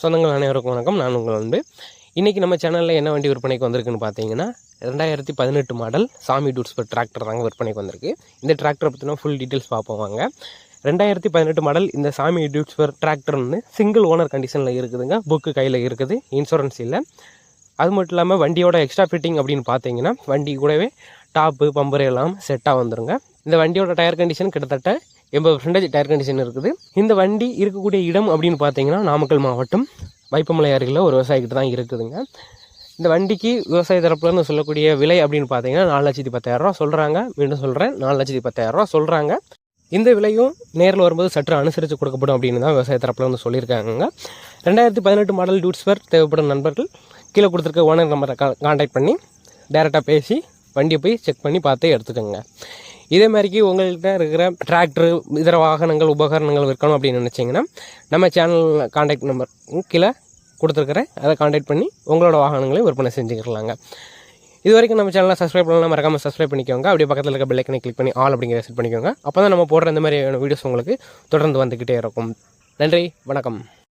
சொந்தங்கள் அனைவருக்கும் வணக்கம். நான் உங்கள் அன்பு. இன்றைக்கி நம்ம சேனலில் என்ன வண்டி விற்பனைக்கு வந்திருக்குன்னு பார்த்தீங்கன்னா 2018 மாடல் சாமி டூட்ஸ்பர் டிராக்டர் தாங்க விற்பனைக்கு வந்திருக்கு. இந்த டிராக்டரை பற்றினா ஃபுல் டீட்டெயில்ஸ் பார்ப்போம் வாங்க. 2018 மாடல் இந்த சாமி டூட்ஸ்பர் டிராக்டர்னு சிங்கிள் ஓனர் கண்டிஷனில் இருக்குதுங்க. புக்கு கையில் இருக்குது, இன்சூரன்ஸ் இல்லை. அது மட்டும் இல்லாமல் வண்டியோட எக்ஸ்ட்ரா ஃபிட்டிங் அப்படின்னு பார்த்தீங்கன்னா வண்டி கூடவே டாப்பு பம்பர் எல்லாம் செட்டாக வந்துருங்க. இந்த வண்டியோட டயர் கண்டிஷன் கிட்டத்தட்ட 80% டயர் கண்டிஷன் இருக்குது. இந்த வண்டி இருக்கக்கூடிய இடம் அப்படின்னு பார்த்தீங்கன்னா நாமக்கல் மாவட்டம் வைப்பமலை அருகில் ஒரு விவசாயிக்கிட்ட தான் இருக்குதுங்க. இந்த வண்டிக்கு விவசாய தரப்புலன்னு சொல்லக்கூடிய விலை அப்படின்னு பார்த்தீங்கன்னா 4,10,000 சொல்கிறாங்க. மீண்டும் சொல்கிறேன், 4,10,000 சொல்கிறாங்க. இந்த விலையும் நேரில் வரும்போது சற்று அனுசரித்து கொடுக்கப்படும் அப்படின்னு தான் விவசாய தரப்பில் வந்து சொல்லியிருக்காங்க. 2018 மாடல் டூட்ஸ்பர் தேவைப்படும் நண்பர்கள் கீழே கொடுத்துருக்க ஓனர் நம்பரை கான்டாக்ட் பண்ணி டேரெக்டாக பேசி வண்டியை போய் செக் பண்ணி பார்த்து எடுத்துக்கோங்க. இதே மாதிரிக்கு உங்கள்கிட்ட இருக்கிற டிராக்டரு இதர வாகனங்கள் உபகரணங்கள் விற்கணும் அப்படின்னு நினச்சிங்கன்னா நம்ம சேனல் கான்டாக்ட் நம்பர் கீழே கொடுத்துருக்குறேன், அதை கான்டாக்ட் பண்ணி உங்களோட வாகனங்களையும் விற்பனை செஞ்சுக்கலாங்க. இது வரைக்கும் நம்ம சேனலை சப்ஸ்கிரைப் பண்ணலாம், மறக்காமல் சப்ஸ்கிரைப் பண்ணிக்கோங்க. அப்படியே பக்கத்தில் இருக்க பெல் ஐக்கனை கிளிக் பண்ணி ஆல் அப்படிங்கிற செட் பண்ணிக்கோங்க. அப்போ தான் நம்ம போடுற இந்த மாதிரியான வீடியோஸ் உங்களுக்கு தொடர்ந்து வந்துக்கிட்டே இருக்கும். நன்றி, வணக்கம்.